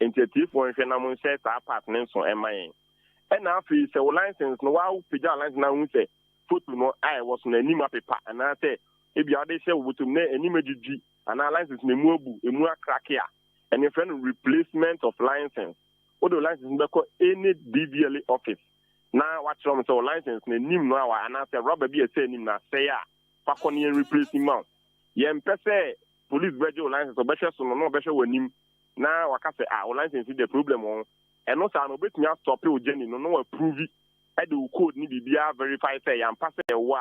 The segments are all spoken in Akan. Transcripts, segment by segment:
Initiative for Namun says our partners on MIN. And now, if you license, no, wow, Pija license now, say, put no, I was on a Nima paper, and I say, if you are they say, with an image G, and our license, Nemubu, a Mua Krakia, and a friend replacement of license. Or the license, any DVLA office. Now, what's wrong with our license, Nim now, and I say, Robert be a saying, now say, Pakonian replacing mount. Yem pese police virtual license or better so no better when him now I can say our license is the problem on and also no bet me stop you jenny no approve it I do code need be verify say and pass a wa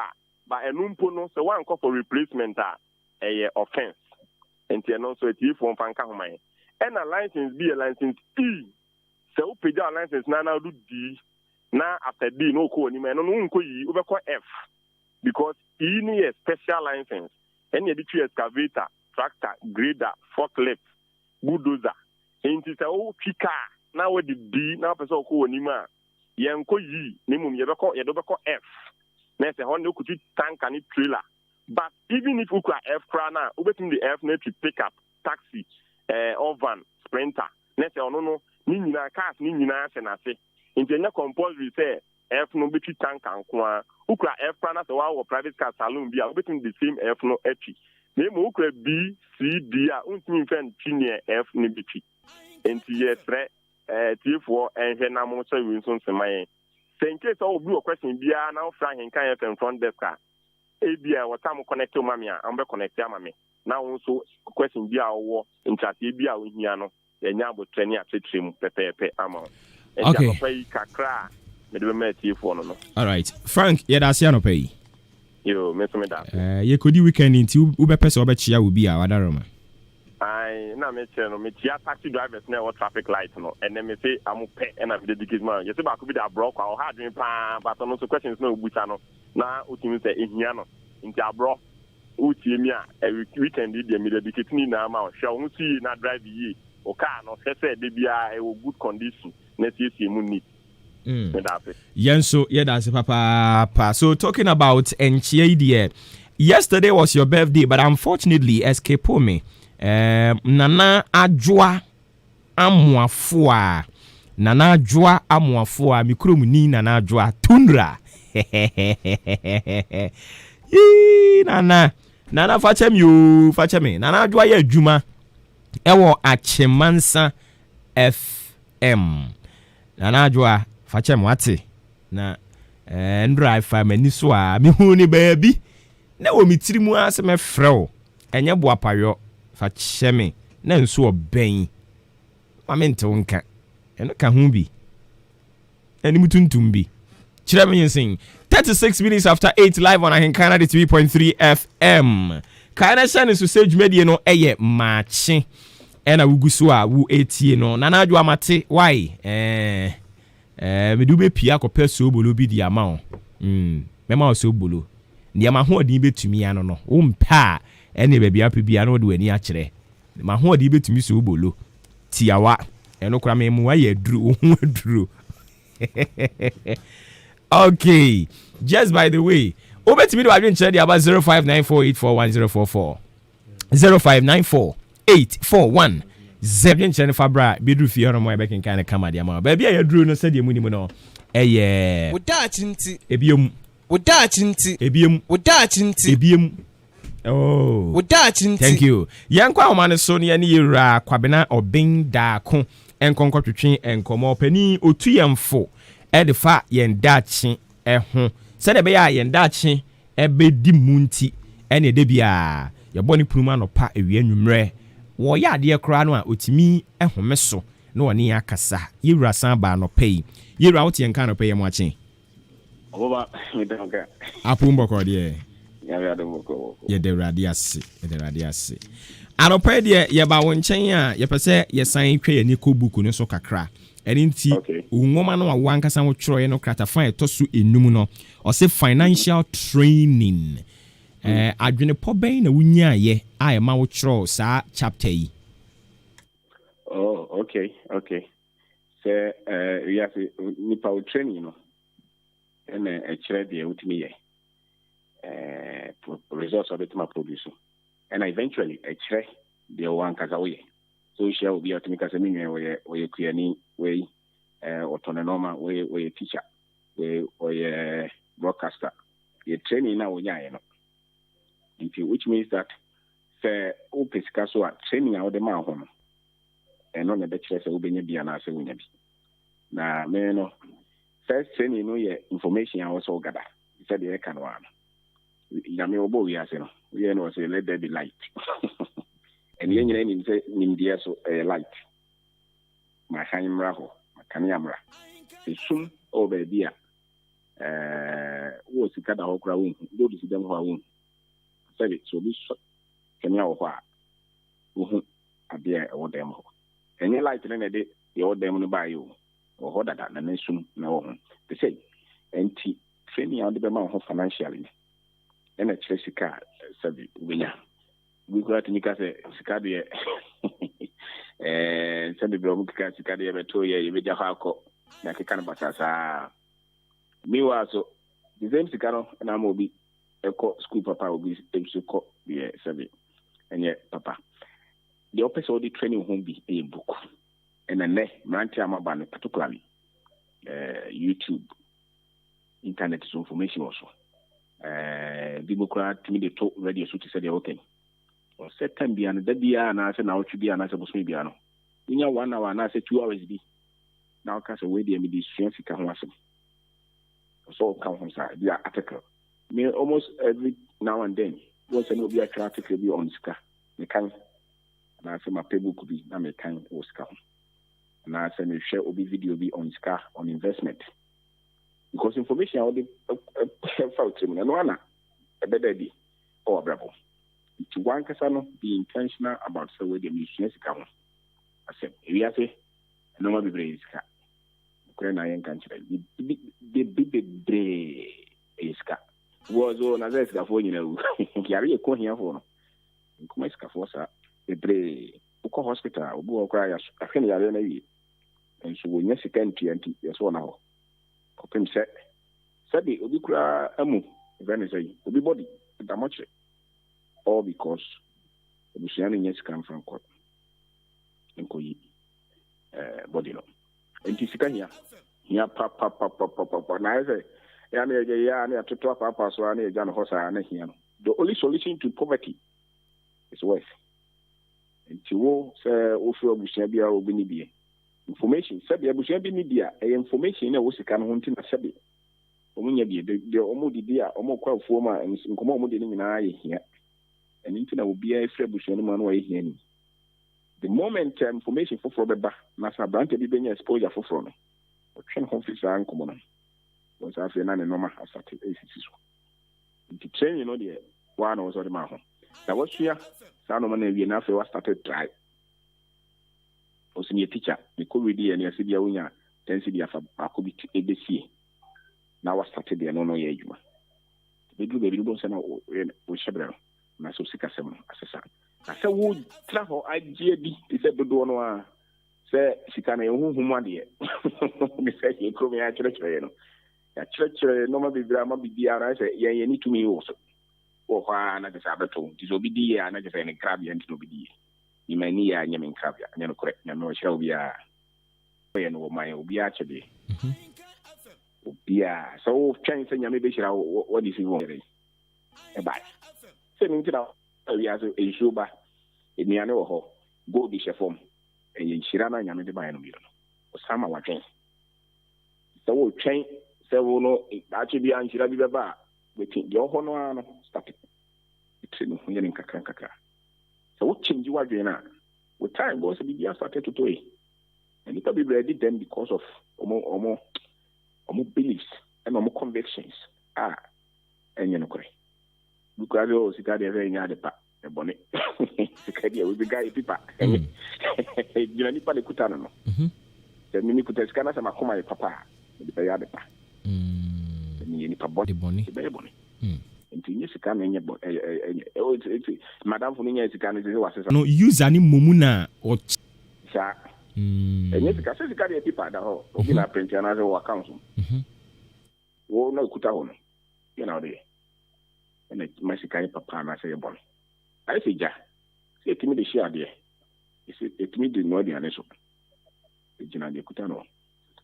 but a numpo no so one call for replacement a offense and also a thief from fanka home and a license be a license E so pay our license now do D now after D no code ni man no nko yi we call F because E need a special license. Any tree excavator, tractor, grader, forklift, bulldozer. And it's a whole car. Now with the B, now person who nima. Yanko yi, nimum yedobako F. Next, a Honda could tank and trailer. But even if you could F crana, opening the F net to pick up, taxi, or van, sprinter. Next, no, Nina cars, Nina, and I say. In the compulsory say, F no between tank and kwa. Ukra F prana so our private car saloon be between the same F no H. Name ukra B C D a untimi fan tinye F ni biti. Enti yes re T4 and hena mo so winson semaye. Say in case all blue question bia na ofra hen kan FM front desk a. E bia what am connect mami a am be connect mami. Na also question bia wo nchate bia wo hia no. Enya abotani atetrim pepepe ama. Okay. Kakra. All right, Frank, that's your pay. Yo, me that. You could do weekend into Uber Pesa or Chia will be our Daroma. I now me taxi drivers now traffic light no, and then me say I'm pay and I'm dedicated man. You say I could be that broke or hard doing but also questions no butano. Now ultimately say in into a bro. Utimia every weekend did the dedicated ni na ma. Shall we see na drive ye or car no say they be a good condition. Next year see money. So that's papa. So talking about NCA, yesterday was your birthday, but unfortunately, escape me. Nana Ajwa Amuafua. Nana Ajwa Amuafua. Mikrum ni Nana Ajwa Tundra. Nana fachem you fachem. Nana Ajwa ye Juma. Ewo Achemansa FM. Nana Ajwa fachem wate na ndrive famani so a me hu ni baabi na wo mitirimu ase me frɛw enye bo apayo fachem na nso oben ma me nte wonka eno ka hu bi eni mutuntum bi kire me yin 36 minutes after 8 live on Ahenkana 3.3 FM kana sane so sage media no eye Maakye ena wuguso a wu etie no na adwo amate why me do be pia ko peso bolo bi di ama o me ma so bolo ndi ama ho odin betumi ano no wo mpa ene ba bia pa bia no de wani a kire ma ho odin betumi so bolo tiawa eno kra me mu wa ye duru ho aduru okay just by the way obetumi do adwen kire di about 0594841044 0594841044 Zebin Fabra, Bidru Fiona, my back in kind of come at Yama. Baby, I drew no said the minimum. Eh, would that into Ebium, would that into Ebium, would that into Ebium. Oh, would that into thank you. Young Quaman Sonia Nira, Quabena or Bing da con and conquer to train and come up any or 2 and 4. Ed the fat yen datchin, home. Said a bear yen datchin, a bed dimunti, any debia. Your bonny pluman or pat a yenumre. Wo ya de kra no a otimi ehome so no oni akasa yewura san ba no pay yewura wote en kan no pay mo achen oba me donka apumbo ko de ya do ko ye de radiase anopɛ de ye ba won chen a ye pese ye san twa ye ni ko book no so kakra eni nti nwoma no a wankasa wo tworo ye no krata fan etoso enum no o se financial training adwene poben na wunya ye a ma wo tworo sa chapter yi. Oh, okay. So we have nipa wo training no and a chere de utimi ye results of it ma produce and eventually a chere de wan kaza wo ye so share will be automatic as a minimum where you way autonomous where you teacher where broadcaster. You're training now, which means that say open so training out the man and on the bachelor will be an answer. Now, man, first training no information I also gather. He said the can one. Yami we are saying we know say let there be light. And the engineer say India so light. My Haimraho, my Kanyamra. The soon over there. Was the cat of ground, go to see them who are wound. Said it so this can you know a dear or them. And you like to learn a day, the old them by you, or hold that and then soon no. They say, and training out the amount financially. And a Chelsea car, said winner. We got to Nika Sicadia and said the Bromuka Sicadia Betoya, you made your hako, like a canvas. Meanwhile, so the same Sicano and I will be a school papa will be able to call the survey. And yet, papa, the opposite of the training won't be a book. And then, Mantiama, particularly YouTube, internet information also. Democrat, me the talk radio so to say, okay. Or set time beyond the dia and I said now to be an answer was maybe. In your 1 hour and I said 2 hours be. Now, cast away the immediate strength can was. So come from side, the article. Me almost every now and then, once I know the article be on Ska. Me can, and I say my paper could be, na me can or Ska. And I say me share obi video be on Ska on investment. Because information all the fault to me, and one a better day or bravo. To one casano be intentional about so where the mission is come. I said, if you say, no more be brave Ska. Ukraine country. The big iska was on as a scaffold, you know. Carry a coin here for no. Come the brave Uko Hospital, Obuoba cry a penny arena. And so when you second TNT, yes, 1 hour. Copim said the Ubicra Amu, Venezuela, Ubi body, the much. All because the Busian yes come from court. And Koyi body no. And Tisika here, papa. Now, I to talk papa, so I need John Hossa and here. The only solution to poverty is wealth. And to wo say, Ofo Bushabia or Binibia. Information, Sabia Bushabinibia, a information was a can hunting a Sabi. Omunya, the Omudia, Omoqua former and Commodity in I here. And internet will be a fair Bushaman way here. The moment information for the back, Master Brante be being exposure for from or train officer and common. Was after an normal has started ACC. The train, you know, the one was on the mountain. That was here. Sanoman enough was started try. Was in your teacher, the COVID and your Sidia Unia, 10 Sidia for Akubi ABC. Now I started the no year. They do the ribbons and with Shabra, Masosika 7 assessor. I said, would travel IGB, he said, the one say, she can a woman dear. He said, you come here, church, a church, no more be drama, be dear. I said, yeah, you need to me also. Or why not the Sabato, disobedient, and I just any crabby and to be. You may near Yamin Crabby, and you correct, no shall be a way and my be actually. Yeah, so Chinese and Yami Bishop, what is he wanting? Bye. Sending to now. As a Juba in the annual go be form and Shirana Yamid by no million. Sama watching. So chain several no actually and Shirabi waiting your honor started. It's in hearing Kakaka. So what change you are doing now? With time was the year started to do it. And it can be ready then because of more beliefs and more convictions. And you know, correct. Because you got a very near the bonnet. We began people. You know, Nipa de Kutano. The Minikuta Scana and Makoma, papa, the Bayadapa. Nipa body bonnet, the bonnet. And you can in your Madame Funia is no use any mumuna or sa. And yes, because you got a people that whole open up print and other council. Oh, no, Kutahon. You know, there. And my Mexican papa and I say, boy, I say, ja, say to me the share there. It me did not the answer. The general Kutano.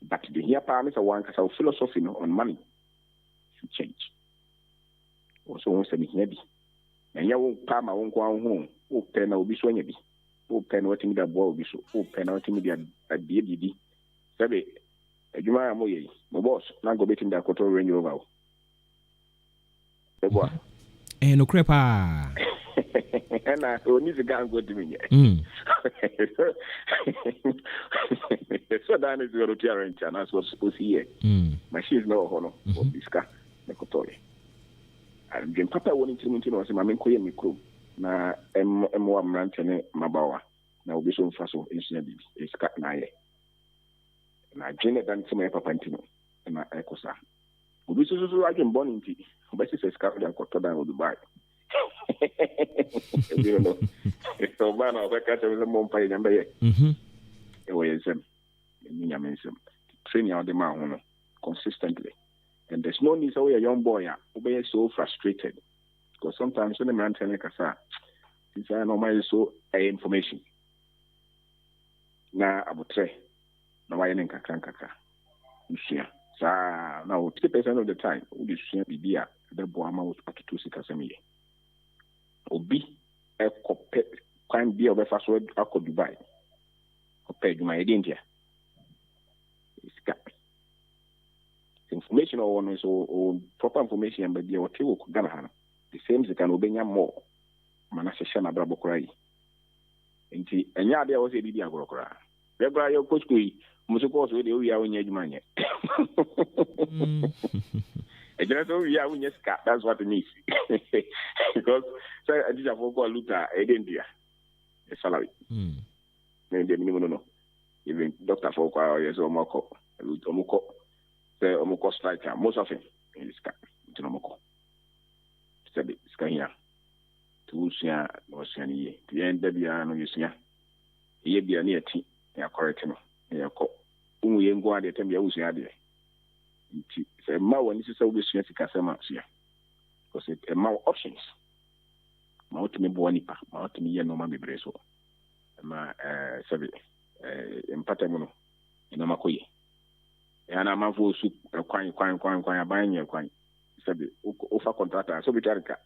But the here parameter one because our philosophy on money should change. Also, once a heavy. And you won't palm my own home, oh, pen will be swinging be. Oh, pen what me that ball be so, oh, pen what me that baby. Sabe, a Juma Moye, my boss, now go betting that control range over. The boy. Eh, no crepa. And I need to go and go to me. So that is the routine, and that's what's supposed to hear. Machine is no honor for this car, the Kotori. And then Papa wanted to maintain was my main queer micro. Na M1 Rantane Mabawa. Now be so fast of incident is cut nae. And I joined them to my Papantino and my Ecosa. We so I can born in tea, but it's a scarf and Cotodan of Dubai. You know, so man, I catch a more pay number. It was training out the man consistently. And there's no need to a young boy who be so frustrated. Because sometimes when the man telling us, since I know my so information. Now, I would say, no, I ain't kaka. You now 50% of the time, we should be there. The boy was at 2 6 Obi, a copy, can't be of a fast word, I could Dubai. Compared to my India. It's got information or proper information, but the hotel could gana. The same as can obey more. Manasha Bravo Cry. And yeah, there was a Lydia Grokra. Rebra, your coach, Musicos with you are in your money. I just know we are in your scat, that's what it means. Because I did a vocal Luther, India, a salary. Maybe no. Even Dr. Foka is Omoko, Omoko, the Omoko striker, most of him in this cat, to Omoko. Said it, Scania. To Sia, or Sani, the end of the ano, you see. Ye be a near tea, they are correct. They are called. We ain't going to tell me, I was here. Say, Mau, and this is always Casama here. Because it a more options. Mount me Buanipa, Mount me, no mammy Breso. My Sabi, in Patamono, in Amakoye. And I'm a full soup, quine, buying your quine. Sabi, offer contractor, so we try to cut.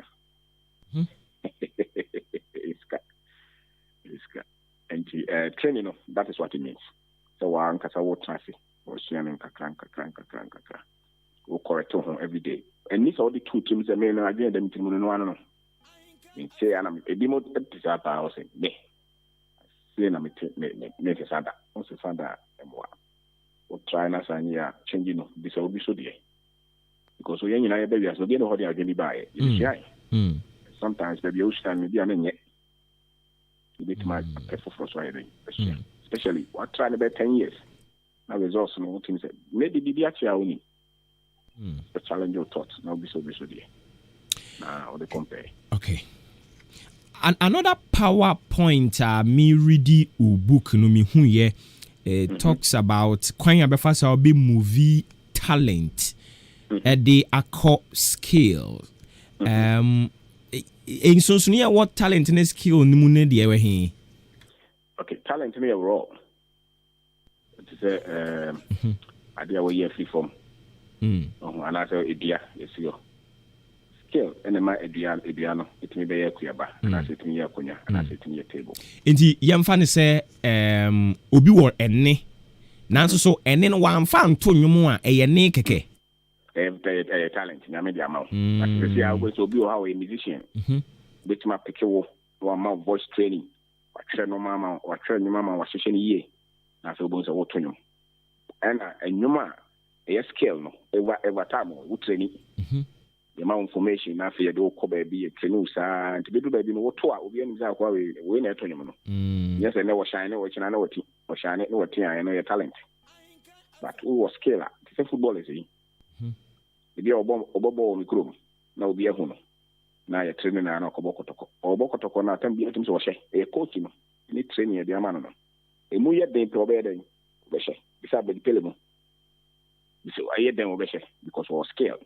It's cut. And training, that is what it means. So I'm Casawo traffic or Shannon Cranka. We'll correct him every day. And these are the two teams that may not agree them to Muno. In say, I'm a demo episode, I was saying, me. Say, I'm a sada, also sada, and what. We'll try and assign ya changing this will be so dear. Because we ain't a baby, so get a holiday again by it. Sometimes baby, you stand with the yet. You get my careful for Friday, especially what trying about 10 years. Now there's also no things that maybe the actually only. The challenge your thoughts, now be so dear. Now they compare. Okay. Another PowerPoint me ready book no me hu ye talks about kwan ya befa sa obi movie talent the accord skill in so sunia what talent and skill ni mu ne de we he. Okay, talent me raw. It is idea we here free form. And I say idea yes yo. Skill and my Ediano, it may be a Kuyaba, and I sit in your Kunya, and I sit in your table. Indeed, young fanny say, Obi war any. Nanso so, and then one found to you more a naked a talent in a media mouth. I was to be how a musician, which my picture or my voice training, or train no mamma, or train your mamma was a ye. I feel both of what to you. And you ma, a skill, no, ever time, would training. The amount of information I fear do cover be a canoe, and to be do baby no what will be any when I told you. Yes, I know shine, which I know what or shine it, no I know your talent. But who was scaler? It's a football, is he? If you're a bomb micro, now be a hono. Now you're training an okoboko or bokotoko, not 10 beatings or shay, a coach, you need training at the amano. A muya day to obey them, beshe, beside the pillable. So I hear them obey because we're scale.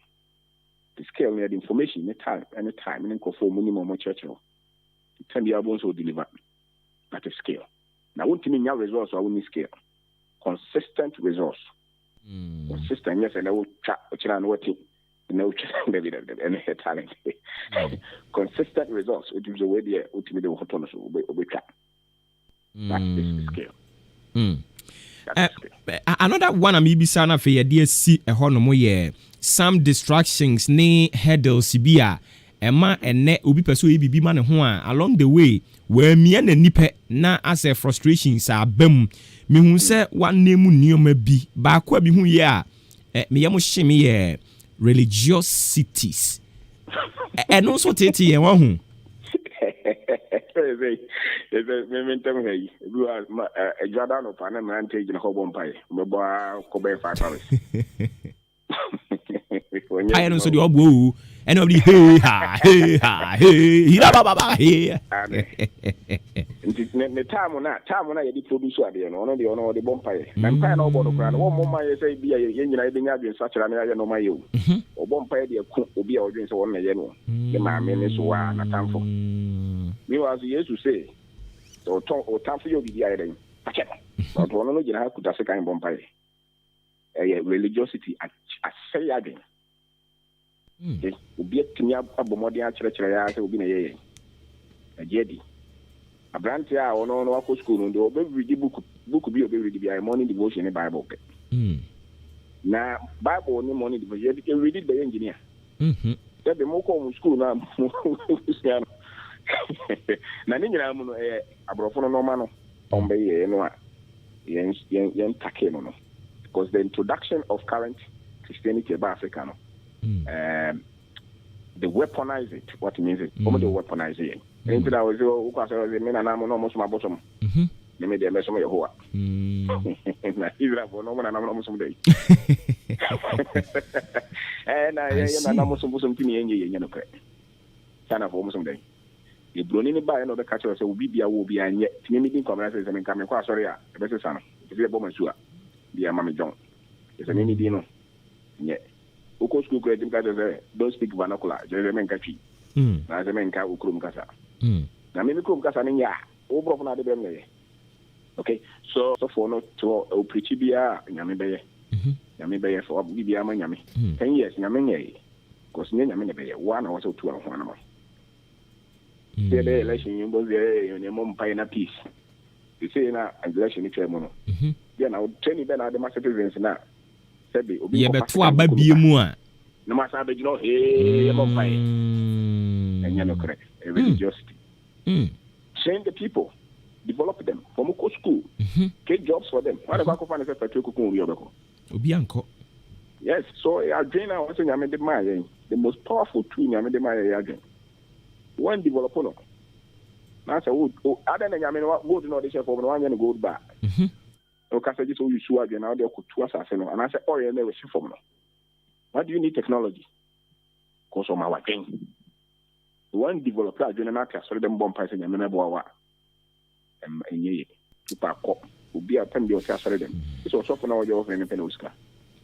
The scale near the information, anytime, and then conform minimum church. It can be able to deliver at a scale. Now, what you mean your results are only scale. Consistent results. Consistent, yes, and I will chat, which I know what you know, any talent. Consistent results, which is the way the ultimate autonomous will chat. That is the scale. Another one I'm maybe sana for your DSC a honomo ye some distractions ne hurdles bia ema ene obi peso ebibi ma ne ho a along the way where me na nipe na as a frustrations abam me hu se one name nioma bi ba kwa bi hu ye a me yam hye me ye religiosities eno so tete ye wa hu Mementam hey, you are a Jordan of an advantage in a whole empire. Meboa Kobe 5 hours. I don't know the obu and of the hey ha hey baba hey. The time on I did produce one of the honor of the bumpire. I'm kind of about one more say be a young such an area no my you. Or bumpire will be our drinks on the yellow. The man is one a time for. Meanwhile, as you say, so time for you be the iron. But one of you have to just a kind of bumpire. Religiosity, I say again. Be a Kenya Abomodian church, will be a year. A jedi. A branch or no school, and the read book be a morning devotion in Bible. Now, Bible only morning devotion, you can read it by engineer. That the Moko school now. Nanina Abrofono Normano, Ombe, Yen Takeno. Because the introduction of current Christianity by Africano, they weaponize it. What means it? They weaponize it. Into that was the men and I'm almost my bottom. They made the mess of your hoa. Israel for no one and I'm almost someday. And I am almost something in your kind of almost someday. The Brunini by another catcher will be and yet limiting conversations and coming across. Sorry, the best son. It's a woman, sure. Dear Mammy John. It's a mini dino. Yet, Oko school credit don't speak vernacular, Jeremy Kachi. As a man can Ukrum Casa. Now, maybe Krum Casa in ya, over from the Bemley. Okay, so for not to preach Bia, Yamibay, Yamibay for Bibia Miami. 10 years, Yamine, because Yamine, 1 or 2 or 1 hour. The election you both in your mom pine a piece. You say now, and election in Tremono. Yeah, now, Tony Ben are the master citizens now. Yeah, but for a baby more. No matter, you know, hey, mom pine. And you're not correct. A religiosity. Train the people, develop them from a school, get jobs for them. What about find a Obianco? Yes, so I drain out the most powerful tool in Yamede. One developer. Now, so other than Yamin, go to Nordic for 1 year go back. Okay, so you sue again out there to us, and I said, oh, you never see from. Why do you need technology? Because of my thing. One developer, doing an actor, so them bomb price in Yamanaboa. And ye, to park up, will be a pen bill to them. It's also for now, you're in a penuska.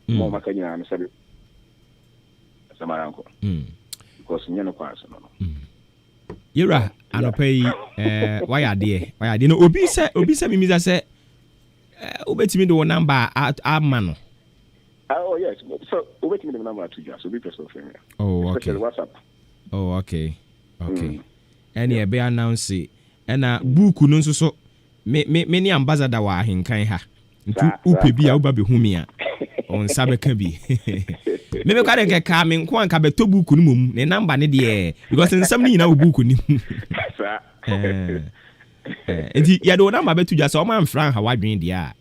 More Macania and said, that's my uncle. Because in your person. Yura, I don't pay. Why are they? No, Obisa Mimiza said, obey me the number at our man. Oh, yes. So, obey me the number to you. So, be personal. Oh, okay. WhatsApp. Oh, okay. Any be announce it. And book no so many ambassador wa hinkan ha. Ntu upe bi a uba be humia. On sabe kan bi. Me kwa de ka me nko anka be to book no mum. Ne number ne de because nsam ni na book ni. Sa. Enti ya do number be to just o man frank ha wadwen dia.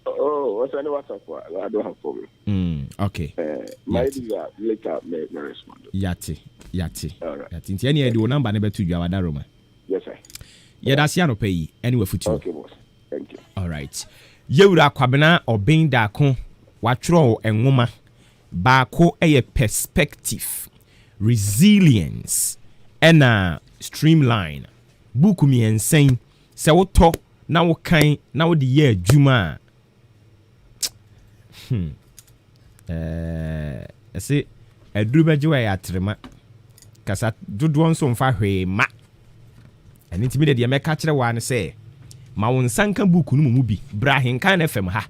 Oh, what's any WhatsApp? I don't have problem. Okay. My later may respond. Yati. All right. Yati. Nti any do number ne be to jwa wadaroma. Yes, sir. Yeah, that's ya no pay anyway for you. Okay, boss. Thank you. All right. Yewura kwabena obenda ko watro enwoma baako eye perspective, resilience, and streamline. Book mi ensen se woto na wo kan na wo de ye adwuma. Ese aduru bejewa ya trema. Kasa dodo nso mfa hwe ma. And intimidate the make catch the one say ma won sanka book no mu bi bra henkan na fam ha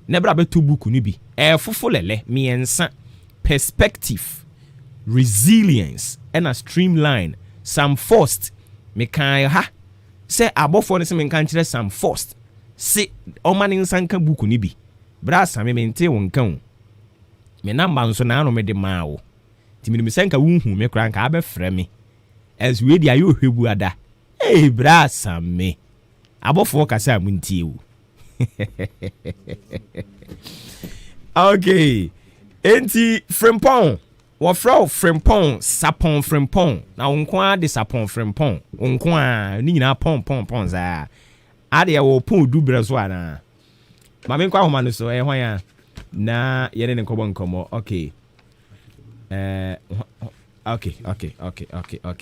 na bra beto book no bi fofo lele miensa perspective resilience and a streamline some forced me kan ha say abofo no se me kan kire some forced se o mani sanka book no bi bra same me nte won kan me number nso na no me de ma wo ti me sanka wunhu me kran ka abefre me as we dia yo hwebu ada bra same abofo ka say amuntie wo okay enti frimpon wofra frimpon sapon frimpon na wonkwa de sapon frimpon wonkwa ni nyina pon za ade wo pon du bre so ana ma me kwa homa no so hwan ya na yene ne nkomo okay okay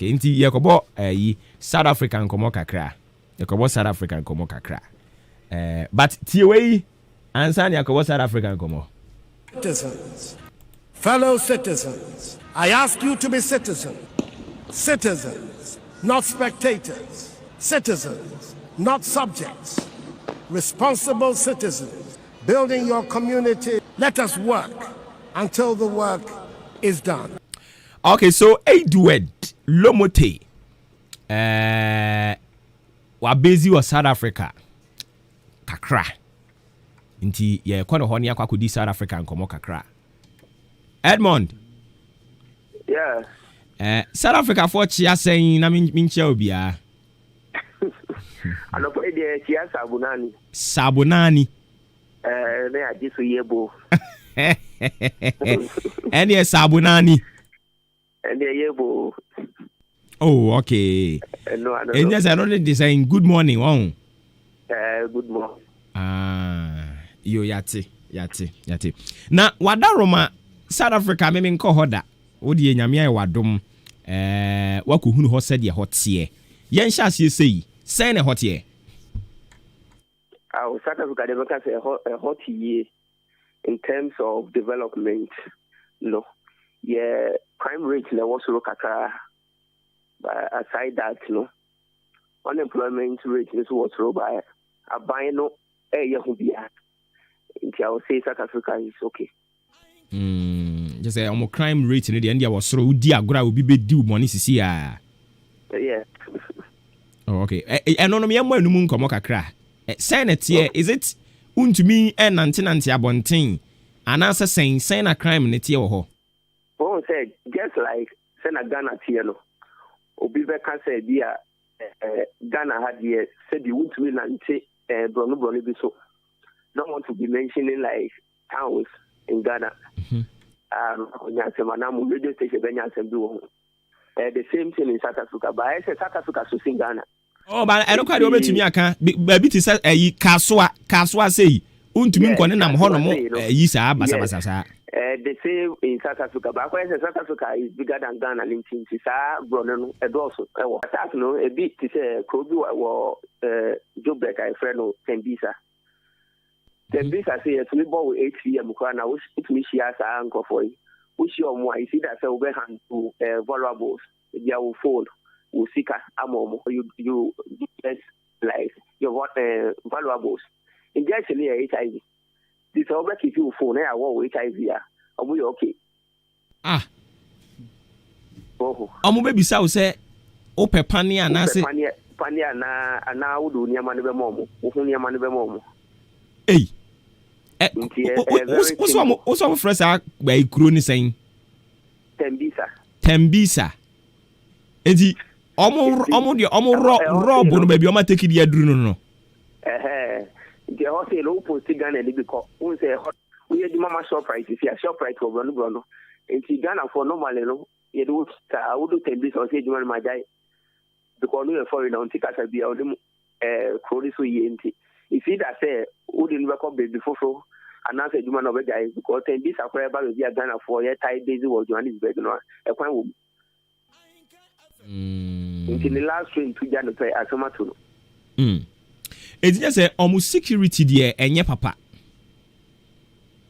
enti yakobo yi South African nkomo kakra yakobo South African nkomo kakra but tiewei ansa ne yakobo South African nkomo citizens, fellow citizens, I ask you to be citizens, not spectators, citizens, not subjects, responsible citizens, building your community. Let us work until the work is done. Okay, so Edward Lomote, wa busy wa South Africa, kakra. Inti ye kono honi akwa kudi South Africa nkomo kakra. Edmond. Yeah. South Africa for chia saying na minche obia. Anopo ide chia sabunani. Sabunani. Ne ajisu yebo. Eni sabunani. Eni yebo. Oh, okay. No, I don't know. And yes, I don't design good morning, wow. Good morning. Yo yate. Na wadaroma South Africa me nko hoda. Wodi enyame ay wadom wakohunu ho sede hotie. Yen hya se sei. Sen ne hotie. South Africa they make say hotie in terms of development. No. Yeah, crime rate na was kaka. But aside that, no. Unemployment rate is what's low by a bino yahubia. I would say South Africa is okay. Just say crime rate in the India was so dear gra will be due money sisi ya. Yeah. Oh, okay. And on me amwe no mun komo kakra. Senate here is it untumi nanti abonten anasa sen na crime ne tie wo ho. Oh, said just like Sena Ghana tie no. Obi be ka say dia Ghana had here said you untumi nanti brono bi so. Don't want to be mentioning like towns in Ghana. Radio station the same thing in South Africa, but I say South Africa so in Ghana. Oh, but I don't quite over to me aka baby to say kaswa say untumi nkone nam ho no mo yi sa basa sa. They say in South Africa, but I say South Africa is bigger than Ghana in sa brono no edoso ewo. That no a bit to say Kobe or Joburg I friend no Tembisa. Tembisa say to me ball with 8 p.m. Now it me share sa anchor for you. Which your more I see that say we hand to valuables. They will fall. Will seek amomo. You just like your valuables. In the actually HIV. This over if you phone I want HIV ya. Are we okay? Oh. Omo baby say ope pania na say pania na wo do niam ne be momo. Wo hu niam ne be momo. Hey. What's our first by Crony saying? Tembisa. Edi, rob no baby, I'm taking the adruno. No. The hotel low post Ghana because we say we had the mama shop price here, shop price for Bruno. And Ghana for normally, no, you do I would do Tembisa or say you my guy because we are foreign on tickets be out them Crony so yenti. If he that say who didn't record before and I said you man of a guy because this are forever with your Ghana for your tie busy was Johannesburg no a quite woman. In the last train to January as a matter. It's just a almost security there and your papa.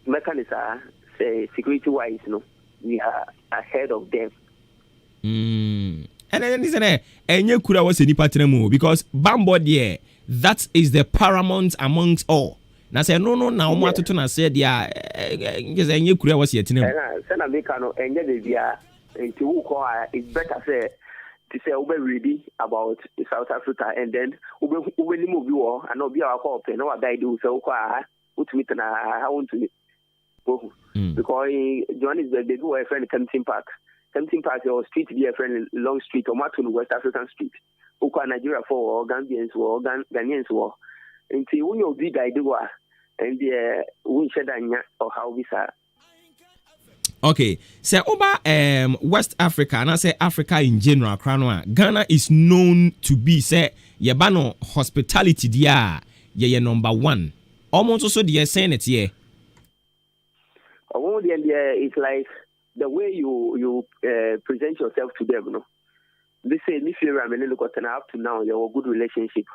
Mechanism say security wise, no, we are ahead of them. And then isn't it? And you could have was any pattern because Bambo there. that is the paramount amongst all. Na say no na omo atoto na say dia ngeze enye kura wasi etinem. Say na make no enye de bia enti wo ko it's better say to say we ready about South Africa and then we move you and no be our call pe no guide you say ko ultimate na how want to go because Johannesburg they go a friend Kempton Park your street be a friend long street or Matun West African street uko Nigeria for Gambians or Ghanaians or until when you be guide you and we said or how we say. Okay, so over West Africa and I say Africa in general, Ghana is known to be say yebano hospitality dia ye number one. Almost also the saying it here. It's like the way you present yourself to them, no. They say if you're up to now you have a good relationship.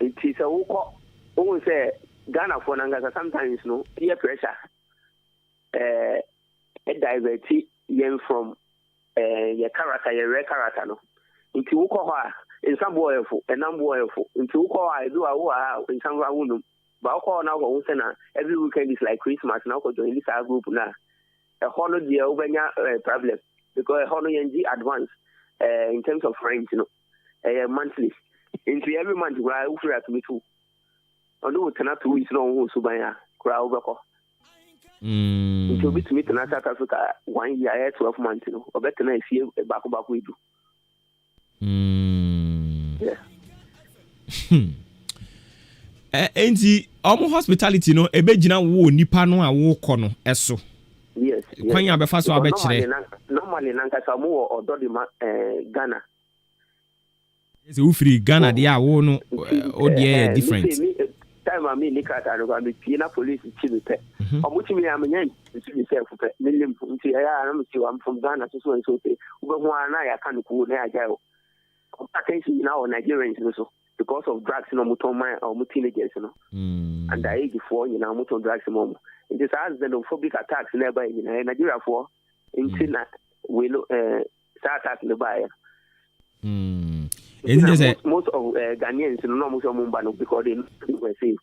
It is a always say Ghana for Nanga sometimes no peer pressure. A divert yen from your character, your rare character, no. Into Ukoha, in some boyful, and unboyful, into Ukoha, I do in some room. But Ukoha now, every weekend is like Christmas, now go join this group now. A honor the over problem because a honor advance in terms of rent, you know, monthly. Into every month, I will free to me too. Although it cannot 2 weeks long, so by a crowd. Until we meet in South Africa 1 year, 12 months, you know, or better than see back we do. Yeah. Enti almost hospitality no ebegina wo nipa no a wo kɔ no ɛso. Yes. Kwanya abefa so abɛkyerɛ. Normally nanka sa mo odo de Ghana. Yes, we free Ghana dey a wo no o dey different. Time I mean Nikat and go be Pina police chimite. Omuchimi amenyen to yourself for million I'm from Ghana so and so say. Ube na ya kan ku na ya o. Attention now Nigerians also because of drugs no mutoma or teenagers no. And the age 4 you know muton drugs mom. It is as the xenophobic attacks nearby in Nigeria for in China we start attacking the buyer. Most of Ghanaians no most of Mumbano because they were safe.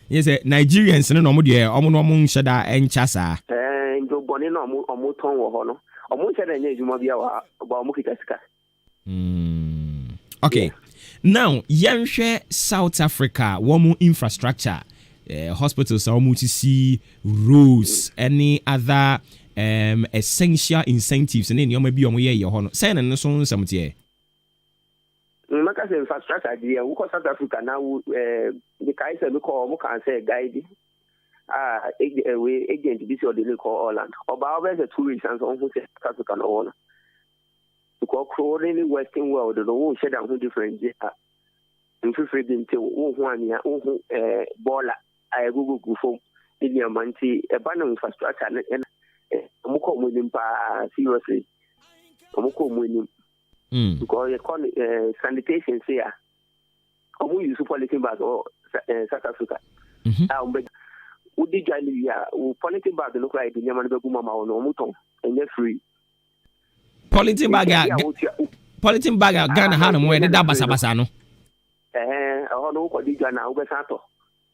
Yes, Nigerians no mo de omo no mo nheda encha sa. Ndo boni no omo ton wo ho no. Omo nheda nya ejuma bia wa ba omo kikasika. Okay. Yeah. Now, yanhwe South Africa womu infrastructure hospitals omo to see roads any other essential incentives and any omo bi omo ye ho no. Say na no so nsam Maka say infrastructure there we South Africa now the guys say because we can say guide agent this or the call Holland about over the tourists and so on who say South Africa no one because crawling in western world the one share down who different in free into one ya baller I go phone in your manti a banner infrastructure and muko munim pa seriously muko munim because sanitation here, who use polythene bag or South Africa. Would you join me? Polythene bag look like the Yaman Baguma or no Muton and they're free. Polythene bag, Ghana Hanum, where the Dabasabasano. I don't know what you now, Besato.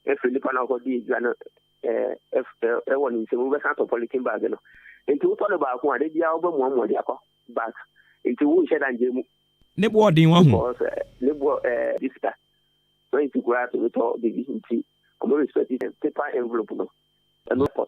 If Filipano got the Ghana, if everyone is a Besato polythene bag. And to talk about one, they are one more back. Into who said and Jim Nebo ding one Nebo this guy. Going to grab the top the vision tea. I'm respecting paper envelope no. And no pot.